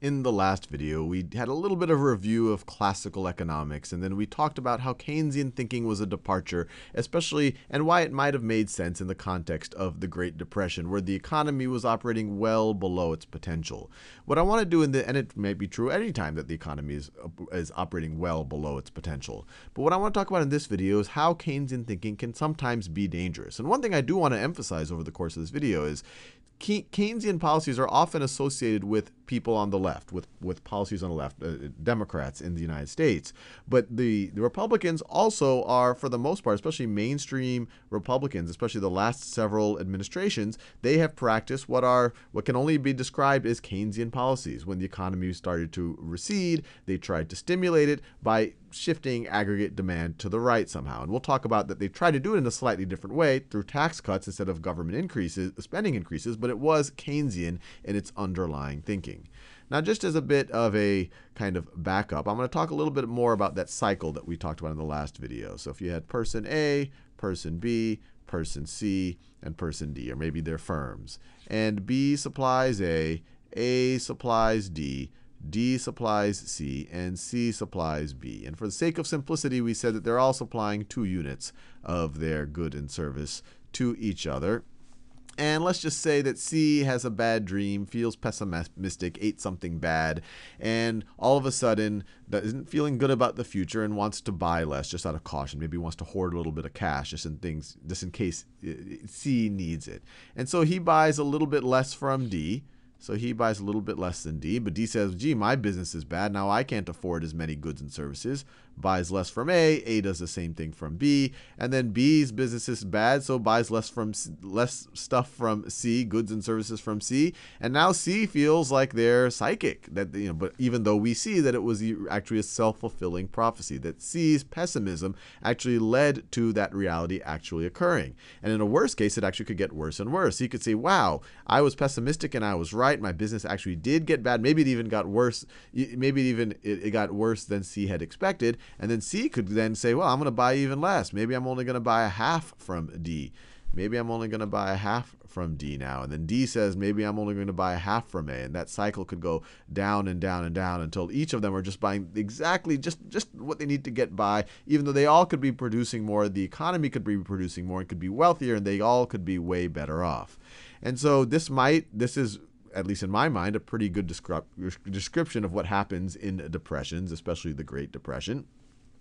In the last video, we had a little bit of a review of classical economics, and then we talked about how Keynesian thinking was a departure, especially, and why it might have made sense in the context of the Great Depression, where the economy was operating well below its potential. What I want to do and it may be true any time that the economy is operating well below its potential. But what I want to talk about in this video is how Keynesian thinking can sometimes be dangerous. And one thing I do want to emphasize over the course of this video is Keynesian policies are often associated with people on the left, with policies on the left, Democrats in the United States. But the Republicans also are, for the most part, especially mainstream Republicans, especially the last several administrations, they have practiced what can only be described as Keynesian policies. When the economy started to recede, they tried to stimulate it by shifting aggregate demand to the right somehow. And we'll talk about that they tried to do it in a slightly different way through tax cuts instead of government increases, spending increases, but it was Keynesian in its underlying thinking. Now, just as a bit of a kind of backup, I'm going to talk a little bit more about that cycle that we talked about in the last video. So if you had person A, person B, person C, and person D, or maybe they're firms, and B supplies A supplies D supplies C, and C supplies B. And for the sake of simplicity, we said that they're all supplying 2 units of their good and service to each other. And let's just say that C has a bad dream, feels pessimistic, ate something bad, and all of a sudden isn't feeling good about the future and wants to buy less just out of caution. Maybe wants to hoard a little bit of cash just in case C needs it. And so he buys a little bit less from D. So he buys a little bit less than D, but D says, gee, my business is bad. Now I can't afford as many goods and services. Buys less from A does the same thing from B, and then B's business is bad, so buys less stuff from C, goods and services from C, and now C feels like they're psychic. But even though we see that it was actually a self-fulfilling prophecy, that C's pessimism actually led to that reality actually occurring. And in a worst case, it actually could get worse and worse. He could say, wow, I was pessimistic and I was right. My business actually did get bad. Maybe it even got worse. Maybe it got worse than C had expected. And then C could then say, well, I'm going to buy even less. Maybe I'm only going to buy a half from D. Maybe I'm only going to buy a half from D now. And then D says, maybe I'm only going to buy a half from A. And that cycle could go down and down and down until each of them are just buying exactly just what they need to get by, even though they all could be producing more. The economy could be producing more and could be wealthier, and they all could be way better off. And so this is, at least in my mind, a pretty good description of what happens in depressions, especially the Great Depression.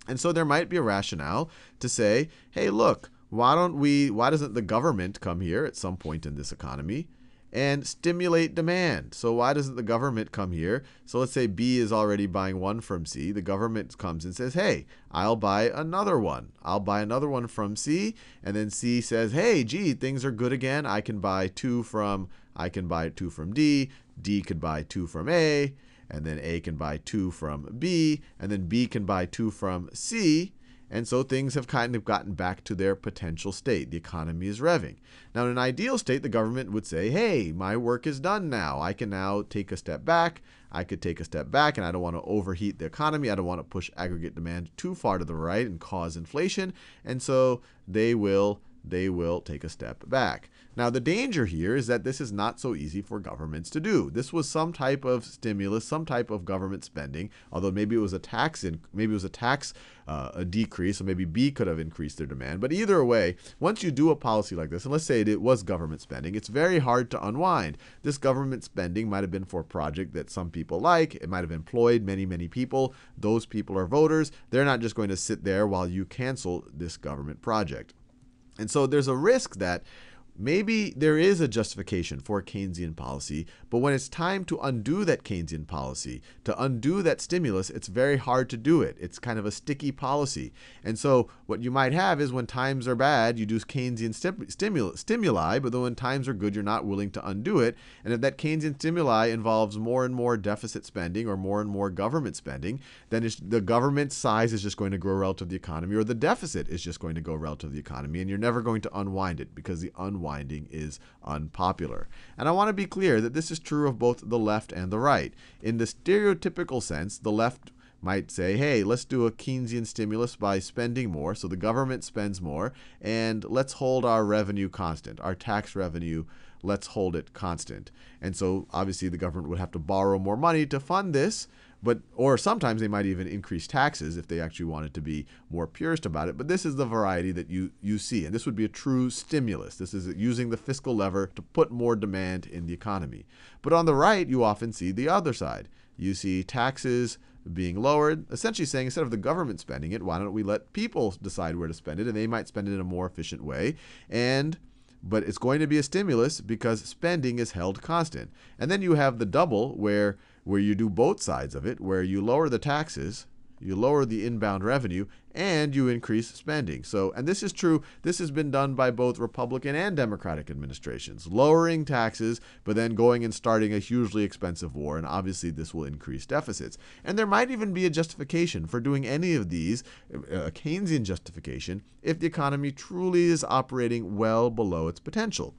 And so there might be a rationale to say, hey, look, why doesn't the government come here at some point in this economy and stimulate demand? So why doesn't the government come here? So let's say B is already buying 1 from C. The government comes and says, hey, I'll buy another one. I'll buy another one from C. And then C says, hey, gee, things are good again. I can buy 2 from D. D could buy 2 from A. And then A can buy 2 from B, and then B can buy 2 from C, and so things have kind of gotten back to their potential state. The economy is revving. Now, in an ideal state, the government would say, hey, my work is done now. I can now take a step back. I could take a step back, and I don't want to overheat the economy. I don't want to push aggregate demand too far to the right and cause inflation, and so they will take a step back. Now, the danger here is that this is not so easy for governments to do. This was some type of stimulus, some type of government spending, although maybe it was a tax decrease, or maybe B could have increased their demand. But either way, once you do a policy like this, and let's say it was government spending, it's very hard to unwind. This government spending might have been for a project that some people like. It might have employed many, many people. Those people are voters. They're not just going to sit there while you cancel this government project. And so there's a risk that maybe there is a justification for Keynesian policy, but when it's time to undo that Keynesian policy, to undo that stimulus, it's very hard to do it. It's kind of a sticky policy. And so what you might have is when times are bad, you do Keynesian stimuli, but then when times are good, you're not willing to undo it. And if that Keynesian stimuli involves more and more deficit spending or more government spending, then the government size is just going to grow relative to the economy, or the deficit is just going to go relative to the economy, and you're never going to unwind it because the unwinding is unpopular. And I want to be clear that this is true of both the left and the right. In the stereotypical sense, the left might say, hey, let's do a Keynesian stimulus by spending more, so the government spends more, and let's hold our revenue constant, our tax revenue let's hold it constant. And so obviously the government would have to borrow more money to fund this, or sometimes they might even increase taxes if they actually wanted to be more purist about it. But this is the variety that you see. And this would be a true stimulus. This is using the fiscal lever to put more demand in the economy. But on the right, you often see the other side. You see taxes being lowered, essentially saying instead of the government spending it, why don't we let people decide where to spend it, and they might spend it in a more efficient way. But it's going to be a stimulus because spending is held constant. And then you have the double where you do both sides of it, where you lower the taxes, you lower the inbound revenue, and you increase spending. And this is true. This has been done by both Republican and Democratic administrations, lowering taxes, but then going and starting a hugely expensive war. And obviously, this will increase deficits. And there might even be a justification for doing any of these, a Keynesian justification, if the economy truly is operating well below its potential.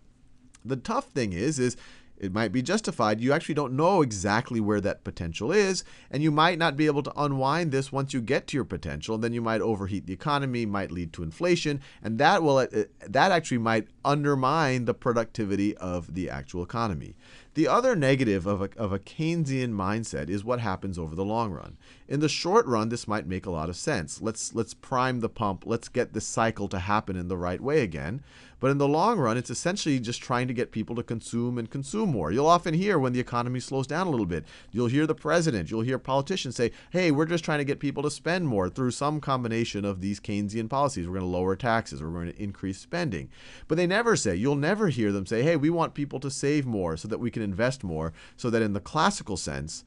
The tough thing is it might be justified. You actually don't know exactly where that potential is, and you might not be able to unwind this once you get to your potential. And then you might overheat the economy, might lead to inflation, and that actually might undermine the productivity of the actual economy. The other negative of a Keynesian mindset is what happens over the long run. In the short run, this might make a lot of sense. Let's prime the pump. Let's get this cycle to happen in the right way again. But in the long run, it's essentially just trying to get people to consume and consume more. You'll often hear when the economy slows down a little bit, you'll hear the president, you'll hear politicians say, hey, we're just trying to get people to spend more through some combination of these Keynesian policies. We're going to lower taxes. We're going to increase spending. But they never say, you'll never hear them say, hey, we want people to save more so that we can invest more, so that in the classical sense,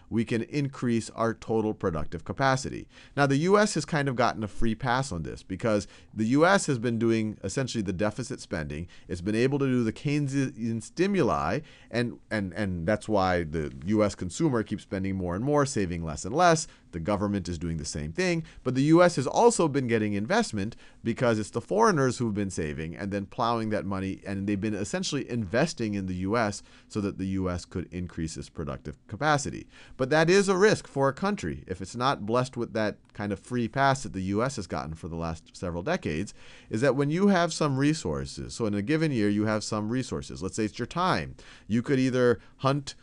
we can increase our total productive capacity. Now, the U.S. has kind of gotten a free pass on this because the U.S. has been doing essentially the deficit spending. It's been able to do the Keynesian stimuli, and that's why the U.S. consumer keeps spending more and more, saving less and less. The government is doing the same thing. But the U.S. has also been getting investment because it's the foreigners who've been saving and then plowing that money, and they've been essentially investing in the U.S. so that the U.S. could increase its productive capacity. But that is a risk for a country if it's not blessed with that kind of free pass that the U.S. has gotten for the last several decades, is that when you have some resources, so in a given year you have some resources, let's say it's your time, you could either hunt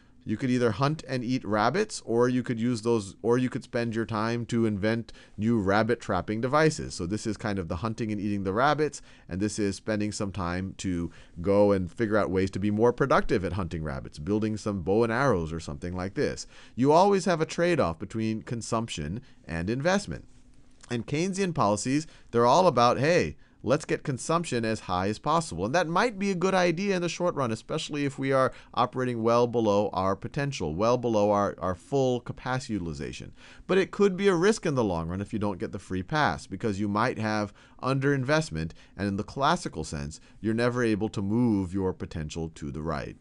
and eat rabbits, or you could spend your time to invent new rabbit trapping devices. So this is kind of the hunting and eating the rabbits, and this is spending some time to go and figure out ways to be more productive at hunting rabbits, building some bow and arrows or something like this. You always have a trade-off between consumption and investment. And Keynesian policies, they're all about, hey, let's get consumption as high as possible. And that might be a good idea in the short run, especially if we are operating well below our potential, well below our full capacity utilization. But it could be a risk in the long run if you don't get the free pass, because you might have underinvestment, and in the classical sense, you're never able to move your potential to the right.